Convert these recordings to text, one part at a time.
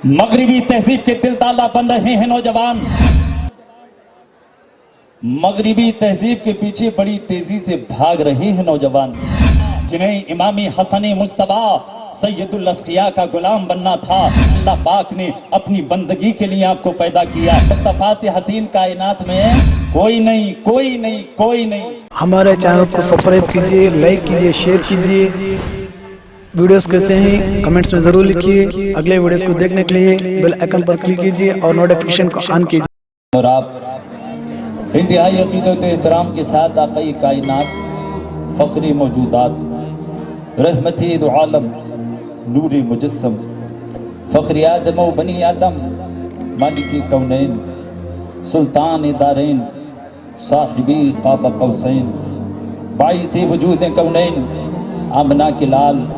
मगरिबी तहजीब के दिल ताला बन रहे हैं नौजवान। मगरिबी तहजीब के पीछे बड़ी तेजी से भाग रहे हैं नौजवान, जिन्हें इमामी हसन मुस्तफा सैयदुल अस्किया का गुलाम बनना था। अल्लाह पाक ने अपनी बंदगी के लिए आपको पैदा किया। मुस्तफा से हसीन कायनात में कोई नहीं, कोई नहीं, कोई नहीं। हमारे चैनल को सब्सक्राइब कीजिए, लाइक कीजिए, शेयर कीजिए। वीडियोस कैसे हैं कमेंट्स में ज़रूर लिखिए। अगले वीडियोस को देखने के लिए बेल आइकन पर क्लिक कीजिए और नोटिफिकेशन को ऑन कीजिए। और आप इंतहाई अक़ीदत एहतराम के साथ आक़ाई कायनात, फ़ख्री मौजूदात, रहमती दो आलम, नूर मुजस्सम, फ़ख्री आदम व बनी आदम, मालिकी कौनैन, सुल्तान दारैन, साहिबी क़ाब क़ौसैन, बाइसे वजूद कौनैन, आमना के लाल,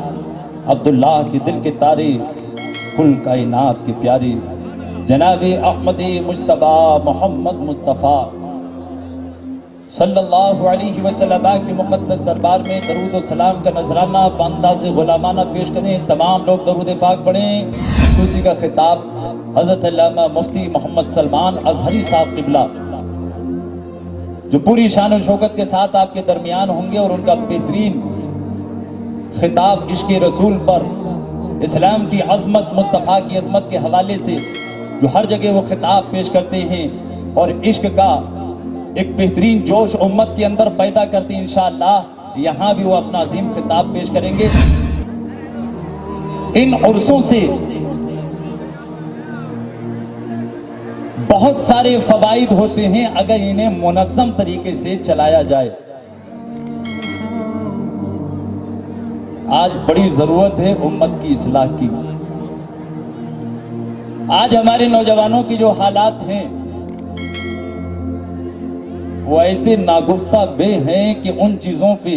अब्दुल्लाह के दिल के तारे, कुल कायनात के प्यारे, जनाबे अहमद मुस्तफा मोहम्मद मुस्तफ़ा सल्लल्लाहु अलैहि वसल्लम के मुक़द्दस दरबार में दरूद व सलाम का नजराना बंदाज़े गुलामाना पेश करें। तमाम लोग दरूद पाक पढ़ें। उसी का खिताब हज़रत अल्लामा मुफ्ती मोहम्मद सलमान अज़हरी साहब क़िबला, जो पूरी शान और शौकत के साथ आपके दरमियान होंगे, और उनका बेहतरीन खिताब इश्क़ रसूल पर, इस्लाम की अज़मत, मुस्तफ़ा की अज़मत के हवाले से जो हर जगह वो खिताब पेश करते हैं और इश्क का एक बेहतरीन जोश उम्मत के अंदर पैदा करते हैं। इंशाअल्लाह यहाँ भी वो अपना अजीम खिताब पेश करेंगे। इन उर्सों से बहुत सारे फ़वाइद होते हैं अगर इन्हें मुनज़्ज़म तरीके से चलाया जाए। आज बड़ी ज़रूरत है उम्मत की इस्लाह की। आज हमारे नौजवानों की जो हालात हैं वो ऐसे नागुफ्ता बे हैं कि उन चीज़ों पे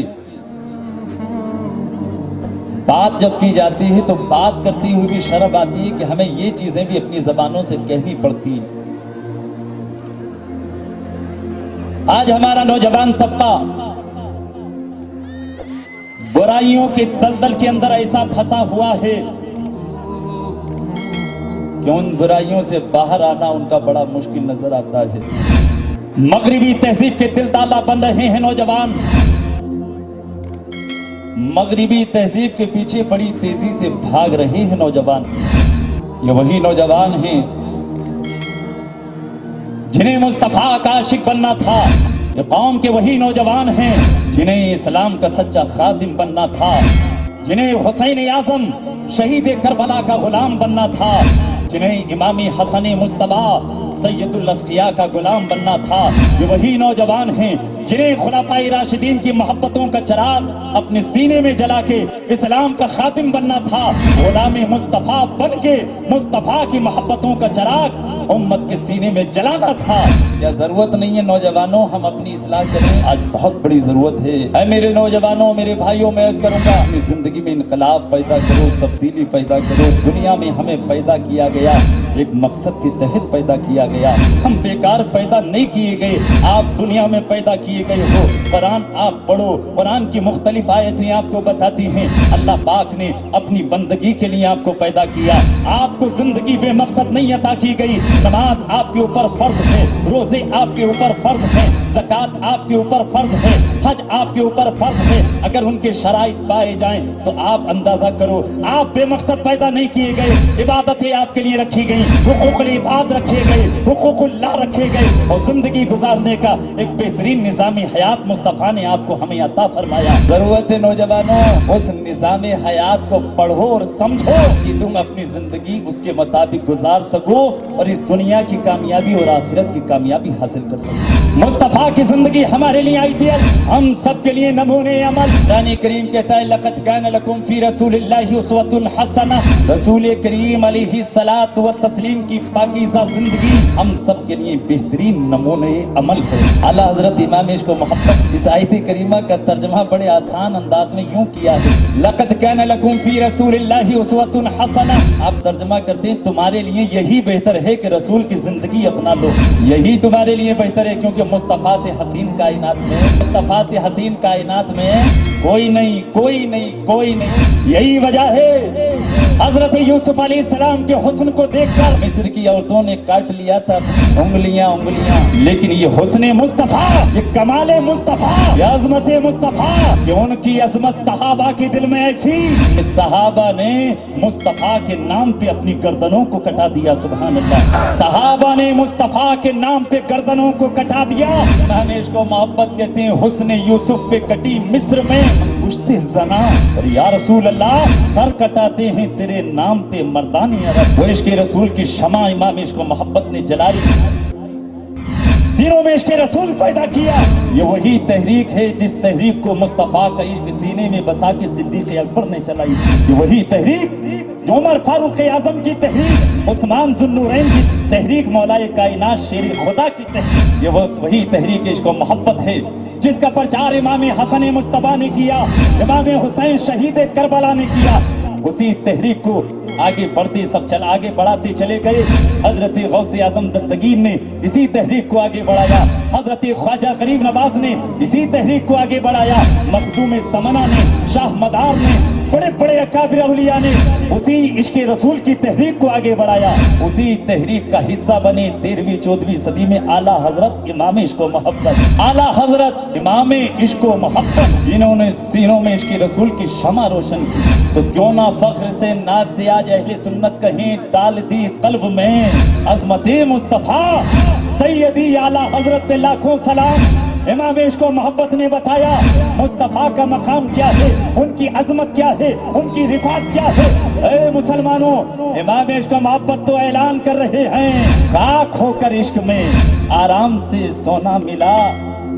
बात जब की जाती है तो बात करती हुई भी शर्म आती है कि हमें ये चीज़ें भी अपनी ज़बानों से कहनी पड़ती हैं। आज हमारा नौजवान तबका बुराइयों के दलदल के अंदर ऐसा फंसा हुआ है कि उन बुराइयों से बाहर आना उनका बड़ा मुश्किल नजर आता है। मगरिबी तहजीब के दिल ताला बन रहे हैं नौजवान। मगरिबी तहजीब के पीछे बड़ी तेजी से भाग रहे हैं नौजवान। ये वही नौजवान हैं जिन्हें मुस्तफा का आशिक बनना था। ये कौम के वही नौजवान हैं जिन्हें इस्लाम का सच्चा खादिम बनना था, जिन्हें हुसैन आज़म शहीद करबला का गुलाम बनना था, जिन्हें इमामी हसन मुस्तफा सैयदुल अस्किया का गुलाम बनना था। ये वही नौजवान हैं जिन्हें खुलाफाए राशिदीन की मोहब्बतों का चिराग अपने सीने में जला के इस्लाम का खातिम बनना था। गुलाम मुस्तफा बन के मुस्तफा की मोहब्बतों का चिराग उम्मत के सीने में जलाना था। क्या जरूरत नहीं है नौजवानों हम अपनी इस्लाह करें? आज बहुत बड़ी जरूरत है। ऐ मेरे नौजवानों, मेरे भाइयों, मैं अर्ज़ करूंगा अपनी जिंदगी में इनकलाब पैदा करो, तब्दीली पैदा करो। दुनिया में हमें पैदा किया गया एक मकसद के तहत पैदा किया गया। हम बेकार पैदा नहीं किए गए, आप दुनिया में पैदा किए गए हो। कुरान आप पढ़ो, कुरान की मुख्तलिफ आयतें आपको बताती हैं अल्लाह पाक ने अपनी बंदगी के लिए आपको पैदा किया। आपको जिंदगी बेमकसद नहीं अता की गई। नमाज आपके ऊपर फर्ज है, रोजे आपके ऊपर फर्ज है, ज़कात आपके ऊपर फर्ज है, हज आपके ऊपर फर्ज है। अगर उनके शराइत पाए जाएं तो आप अंदाजा करो आप बेमकसद पैदा नहीं किए गए। इबादतें आपके लिए रखी गई, हुकूकुल इबाद रखे गए, हुकूकुल्लाह रखे गए, और जिंदगी गुजारने का एक बेहतरीन निज़ाम हयात मुस्तफा ने आपको हमें अता फरमाया। जरूरत है नौजवानों उस निज़ाम हयात को पढ़ो और समझो कि तुम अपनी जिंदगी उसके मुताबिक गुजार सको और इस दुनिया की कामयाबी और आखिरत की कामयाबी हासिल कर सको। मुस्तफा की जिंदगी हमारे लिए आइडियल, हम सब के लिए नमूने अमल। कुरान करीम कहता है लक़द कान लकुम फी रसूलिल्लाहि उस्वतुन हसना। रसूल करीम अलैहि सलात व तस्लीम की पाकीज़ा जिंदगी हम सब के लिए बेहतरीन नमूने अमल है। आला हजरत इमाम इश्क़ व मोहब्बत इस आयत करीमा का तर्जुमा बड़े आसान अंदाज में यूं किया है, लक़द कान लकुम फी रसूलिल्लाहि उस्वतुन हसना। आप तर्जुमा करते हैं तुम्हारे लिए यही बेहतर है कि रसूल की जिंदगी अपना लो। यही तुम्हारे लिए बेहतर है क्योंकि मुस्तफा से हसीन कायनात में कोई नहीं, कोई नहीं, कोई नहीं। यही वजह है हजरत यूसुफ अलैहिस्सलाम के हुस्न को देखकर मिस्र की औरतों ने काट लिया था उंगलियां उंगलियां, लेकिन ये हुस्न मुस्तफा, ये कमाले मुस्तफा, ये अजमत मुस्तफा, कि उनकी अजमत सहाबा के दिल में ऐसी, सहाबा ने मुस्तफा के नाम पे अपनी गर्दनों को कटा दिया। सुभान अल्लाह, सहाबा ने मुस्तफा के नाम पे गर्दनों को कटा दिया। हम इसको मोहब्बत कहते हैं। हुस्न यूसुफ पे कटी मिस्र में पूछते जना, और या रसूल अल्लाह सर कटाते हैं तेरे नाम पे मर्दानी अरब। वो इश्क़ रसूल की शमा इमाम इश्क़ मोहब्बत ने जलाई, दिलों में इश्क़ रसूल पैदा किया। ये वही तहरीक है जिस तहरीक को मुस्तफ़ा का इश्क़ सीने में बसा के सिद्दीक़ अकबर ने चलाई। ये वही तहरीक जो उमर फारूक आज़म की तहरीक, उस्मान ज़ुन्नूरैन की तहरीक, मौलाए कायनात शेर खुदा की तहरीक, ये वही तहरीक इश्क़ मोहब्बत है जिसका प्रचार इमाम हसन मुस्तफा ने किया, इमाम हुसैन शहीद करबला ने किया। उसी तहरीक को आगे बढ़ते सब आगे बढ़ाते चले गए। हजरत गौसे आजम दस्तगीर ने इसी तहरीक को आगे बढ़ाया, हजरत ख्वाजा गरीब नवाज ने इसी तहरीक को आगे बढ़ाया, मखदूम समना ने, शाह मदार ने, बड़े बड़े अकाबिर औलिया ने उसी इश्क़ रसूल की तहरीक को आगे बढ़ाया। उसी तहरीक का हिस्सा बने 13वीं 14वीं सदी में आला हजरत इमाम इश्क़ मोहब्बत, आला हजरत इमाम इश्क़ मोहब्बत, जिन्होंने सीनों में इश्क़ रसूल की शमा रोशन की। तो क्यों ना फख्र से नाज से आज अहले सुन्नत कहें, डाल दी कल्ब में अज़मते मुस्तफ़ा, सैयदी आला हजरत पे लाखों सलाम। इमाम इश्क़ मोहब्बत ने बताया मुस्तफ़ा का मकाम क्या है, उनकी अजमत क्या है, उनकी रिफात क्या है। ए मुसलमानों, इमाम इश्क़ मोहब्बत तो ऐलान कर रहे हैं, खाक होकर इश्क़ में आराम से सोना मिला,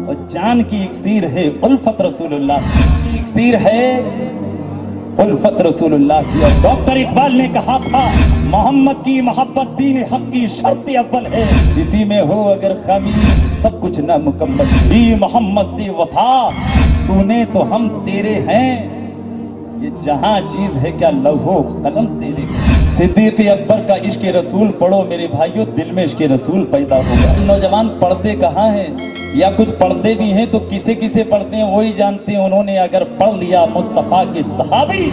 और जान की इक्सीर है उल्फत रसूलुल्लाह की, इक्सीर है उल्फत रसूलुल्लाह की। और डॉक्टर इकबाल ने कहा था मोहम्मद की मोहब्बत दीन हक की शर्त अव्वल है, इसी में हो अगर खामी सब कुछ ना मुकम्मल। भी मोहम्मद से वफा तूने तो हम तेरे हैं, ये जहां चीज है क्या लौहो कलम तेरे। सिद्दीक़ अकबर का इश्क़ रसूल पढ़ो मेरे भाइयों, दिल में इश्क़ रसूल पैदा होगा। नौजवान पढ़ते कहाँ हैं, या कुछ पढ़ते भी हैं तो किसे किसे पढ़ते हैं वही जानते हैं। उन्होंने अगर पढ़ लिया मुस्तफ़ा के सहाबी,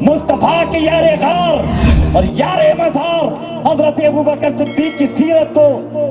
मुस्तफ़ा के यारे गार और यारे मज़ार हजरत अबू बकर सिद्दीक़ की सीरत को,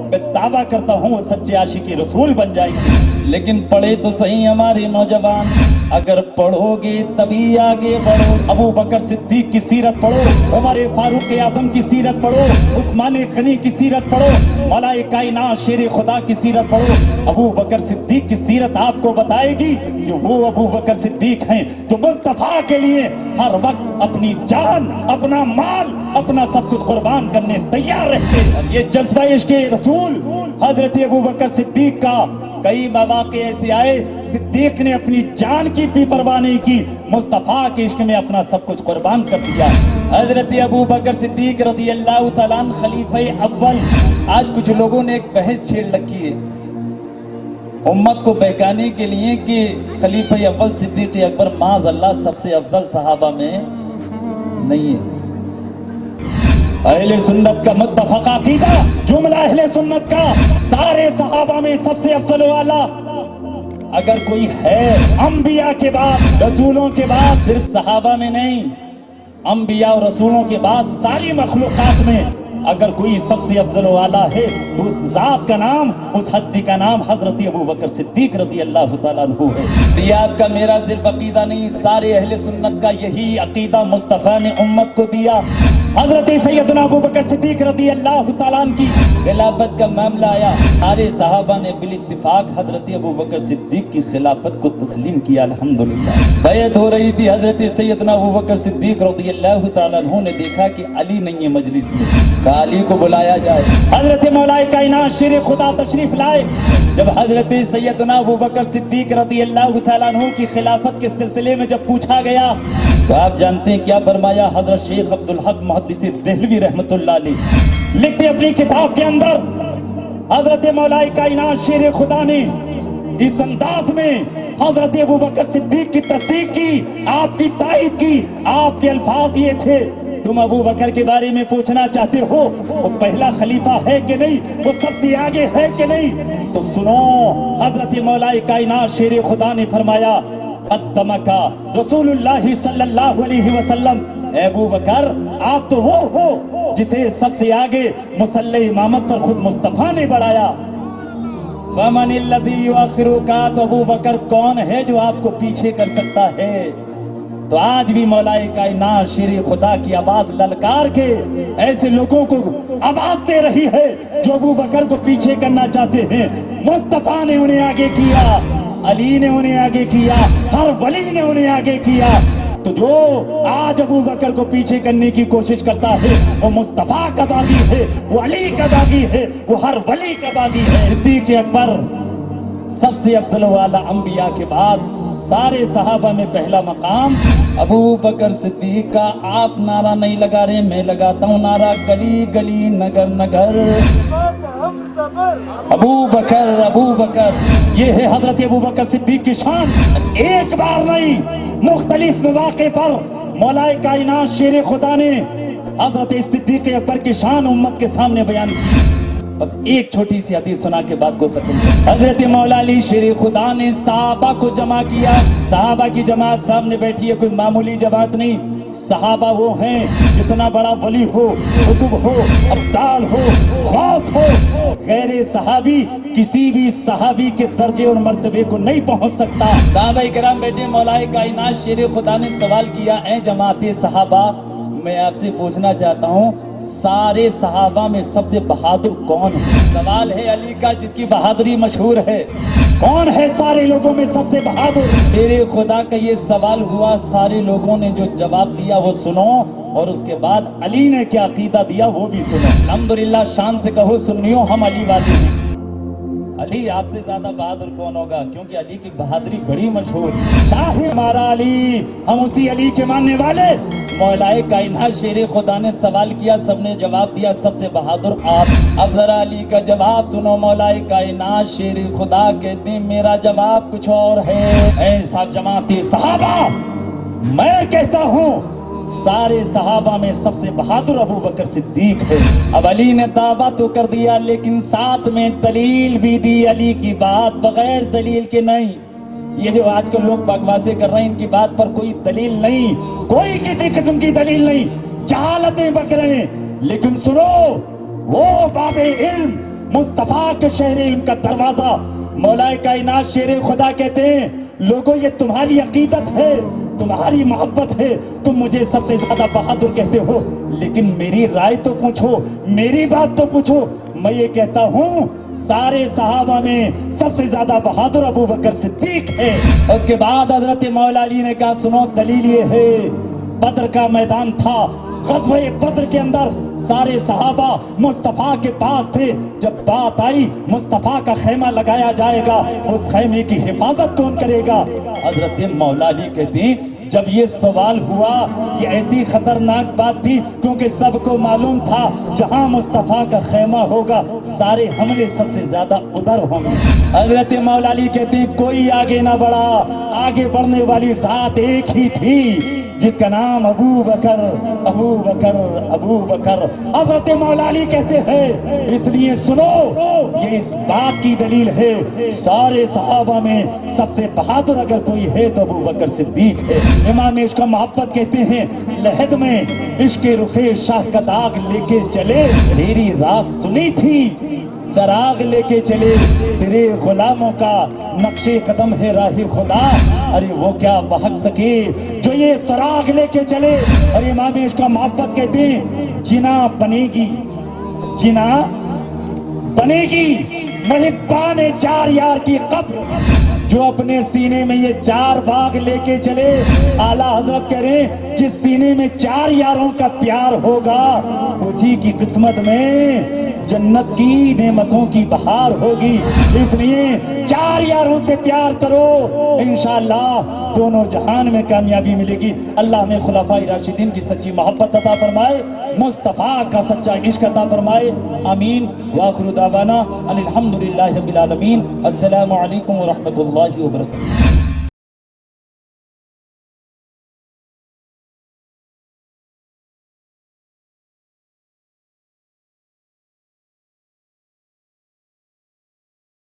मैं दावा करता हूँ वो सच्चे आशिक़ रसूल बन जाएंगे। लेकिन पढ़े तो सही हमारे नौजवान, अगर पढ़ोगे तभी आगे बढ़ो। अबू बकर सिद्दीक़ की सीरत पढ़ो, उमर फारूक आज़म की सीरत पढ़ो, उस्मान गनी की सीरत पढ़ो, मौलाए कायनात शेर खुदा की सीरत पढ़ो। अबू बकर सिद्दीक़ की सीरत आपको बताएगी कि वो अबू बकर सिद्दीक़ हैं जो मुस्तफ़ा के लिए हर वक्त अपनी जान, अपना माल, अपना सब कुछ कुर्बान करने तैयार रहते। और ये जज्बा इश्क़ रसूल हजरत अबू बकर सिद्दीक़ का कई मौक़े ऐसे आए, सिद्दीक़ ने अपनी जान की भी परवाह नहीं की, मुस्तफ़ा के इश्क़ में अपना सब कुछ कुर्बान कर दिया। हजरत अबू बकर सिद्दीक़ रज़ियल्लाहु तआला अन्हु खलीफे अव्वल। आज कुछ लोगों ने एक बहस छेड़ रखी है उम्मत को बहकाने के लिए कि खलीफे अव्वल सिद्दीक़ अकबर माज़अल्लाह सबसे अफजल सहाबा में नहीं है। अहले सुन्नत का मुत्तफ़क़ अक़ीदा, जुमला अहले सुन्नत का, सारे सहाबा में सबसे अफजल वाला अगर कोई है अंबिया के बाद, रसूलों के बाद, सिर्फ सहाबा में नहीं, अंबिया और रसूलों के बाद सारी मखलूक़ात में अगर कोई सबसे अफजल वाला है तो उस ज़ात का नाम, उस हस्ती का नाम हजरत अबू बकर सिद्दीक़ रज़ियल्लाहु तआला अन्हु है। ये आपका मेरा सिर्फ अक़ीदा नहीं, सारे अहले सुन्नत का यही अक़ीदा मुस्तफ़ा ने उम्मत को दिया। हजरत सैयदना अबू बकर सिद्दीक़ रज़ियल्लाहु तआला अन्हु की खिलाफत का मामला आया, सारे सहाबा ने बिल इत्तिफाक हजरत अबू बकर सिद्दीक़ की खिलाफत को तस्लीम किया। अल्हम्दुलिल्लाह बैत हो रही थी, हजरत सैयदना अबू बकर सिद्दीक़ रज़ियल्लाहु तआला अन्हु ने देखा कि अली नहीं है मजलिस में, अली को बुलाया जाए। हजरत मौलाए कायनात शेर खुदा तशरीफ लाए। जब हजरत सैयदना अबू बकर सिद्दीक़ रज़ियल्लाहु तआला अन्हु की खिलाफत के सिलसिले में जब पूछा गया तो आप जानते हैं क्या फरमाया। हजरत शेख अब्दुल हक मुहद्दिस देहलवी रहमतुल्लाह अलैह लिखते अपनी किताब के अंदर, हजरत मौलाए कायनात शेर खुदा ने इस अंदाज में हजरत अबू बकर सिद्दीक़ की तस्दीक की, आपकी तायीद की। आपके अल्फाज ये थे, तुम अबू बकर के बारे में पूछना चाहते हो वो पहला खलीफा है कि नहीं, वो सबसे आगे है कि नहीं, तो सुनो। हजरत मौलाए कायनात शेर खुदा ने फरमाया قدمک رسول اللہ صلی اللہ علیہ وسلم. اے ابو بکر آپ تو وہ ہو جسے سب سے آگے مصلی امامت پر خود مصطفیٰ نے بڑھایا. وَمَنِ الَّذِي يُؤَخِّرُكَ تو ابو بکر کون ہے جو آپ کو پیچھے کر سکتا ہے؟ تو آج بھی مولا کائنات شیر خدا کی آواز للکار کے ایسے لوگوں کو آواز دے رہی ہے جو ابو بکر کو پیچھے کرنا چاہتے ہیں. مصطفیٰ نے انہیں آگے کیا, علی نے انہیں آگے کیا, ہر ولی نے انہیں آگے کیا. تو جو آج ابو بکر کو پیچھے کرنے کی کوشش کرتا ہے وہ مصطفیٰ کا باغی ہے, وہ علی کا باغی ہے, وہ ہر ولی کا باغی ہے. صدیق اکبر سب سے افضل والا انبیاء کے بعد سارے صحابہ میں پہلا مقام ابو بکر صدیق کا. آپ نعرہ نہیں لگا رہے, میں لگاتا ہوں نعرہ, گلی گلی نگر نگر ابو بکر ابو بکر. یہ ہے حضرت ابو بکر صدیق کی شان. ایک بار نہیں مختلف مواقع پر مولا کائنات شیر خدا نے حضرت صدیق اکبر کی شان امت کے سامنے بیان کی. بس ایک چھوٹی سی حدیث سنا کے بعد کو ختم. حضرت مولا علی شیر خدا نے صحابہ کو جمع کیا. صحابہ کی جماعت سامنے بیٹھی ہے, کوئی معمولی جماعت نہیں. صحابہ وہ ہیں جتنا بڑا ولی ہو, قطب ہو, ابدال ہو, غوث ہو, غیر صحابی کسی بھی صحابی کے درجے اور مرتبے کو نہیں پہنچ سکتا. صحابہ کرام بیٹے, مولا کائنات شیر خدا نے سوال کیا, اے جماعت صحابہ میں آپ سے پوچھنا چاہتا ہوں سارے صحابہ میں سب سے بہادر کون ہے؟ سوال ہے علی کا جس کی بہادری مشہور ہے. کون ہے سارے لوگوں میں سب سے بہادر؟ میرے خدا کا یہ سوال ہوا, سارے لوگوں نے جو جواب دیا وہ سنو, اور اس کے بعد علی نے کیا عقیدہ دیا وہ بھی سنو. الحمدللہ شان سے کہو سنیو ہم علی والے ہیں. علی آپ سے زیادہ بہادر کون ہوگا, کیونکہ علی کی بہادری بڑی مشہور. شاہ ہمارا علی, ہم اسی علی کے ماننے والے. مولا کائنات شیر خدا نے سوال کیا, سب نے جواب دیا سب سے بہادر آپ. اب ذرا علی کا جواب سنو. مولا کائنات شیر خدا کہتے ہیں میرا جواب کچھ اور ہے. ایسا جماعت صحابہ میں کہتا ہوں سارے صحابہ میں سب سے بہادر ابو بکر صدیق ہے. اب علی نے دعویٰ تو کر دیا لیکن ساتھ میں دلیل بھی دی. علی کی بات بغیر دلیل کے نہیں. یہ جو آج کل لوگ بکواسے کر رہے ہیں ان کی بات پر کوئی دلیل نہیں, کوئی کسی قسم کی دلیل نہیں, جہالتیں بک رہے ہیں. لیکن سنو, وہ باب علم مصطفیٰ کے شہر علم کا دروازہ مولا کائنات شیر خدا کہتے ہیں لوگوں یہ تمہاری عقیدت ہے, تمہاری محبت ہے, تم مجھے سب سے زیادہ بہادر کہتے ہو, لیکن میری رائے تو پوچھو, میری بات تو پوچھو. میں یہ کہتا ہوں سارے صحابہ میں سب سے زیادہ بہادر ابو بکر صدیق ہے. اس کے بعد حضرت مولا علی نے کہا سنو دلیل یہ ہے, بدر کا میدان تھا, غزوہ بدر کے اندر سارے صحابہ مصطفیٰ کے پاس تھے. جب بات آئی مصطفیٰ کا خیمہ لگایا جائے گا, اس خیمے کی حفاظت کون کرے گا؟ حضرت مولا علی کہتے ہیں جب یہ سوال ہوا یہ ایسی خطرناک بات تھی کیونکہ سب کو معلوم تھا جہاں مصطفیٰ کا خیمہ ہوگا سارے حملے سب سے زیادہ ادھر ہوں گے. حضرت مولا علی کہتے ہیں کوئی آگے نہ بڑھا, آگے بڑھنے والی ذات ایک ہی تھی جس کا نام ابو بکر ابو بکر ابو بکر. حضرت مولا علی کہتے ہیں اس لیے سنو یہ اس بات کی دلیل ہے سارے صحابہ میں سب سے بہادر اگر کوئی ہے تو ابو بکر صدیق ہے. امام عشق محبت کہتے ہیں لحد میں عشق رخ شاہ کا داغ لے کے چلے, تیری رات سنی تھی چراغ لے کے چلے, تیرے غلاموں کا نقش قدم ہے راہ خدا, ارے وہ کیا بہک سکے جو یہ سراغ لے کے چلے. اور امام عشق محبت کہتے ہیں جنا بنے گی, جنا بنے گی محبان چار یار کی قبر جو اپنے سینے میں یہ چار باغ لے کے چلے. اعلیٰ حضرت کہہ رہے ہیں جس سینے میں چار یاروں کا پیار ہوگا اسی کی قسمت میں جنت کی نعمتوں کی بہار ہوگی. اس لیے چار یاروں سے پیار کرو, انشاءاللہ دونوں جہان میں کامیابی ملے گی. اللہ ہمیں خلفائے راشدین کی سچی محبت عطا فرمائے, مصطفیٰ کا سچا عشق عطا فرمائے. آمین. وآخر دعوانا ان الحمدللہ رب العالمین. السلام علیکم ورحمۃ اللہ وبرکاتہ.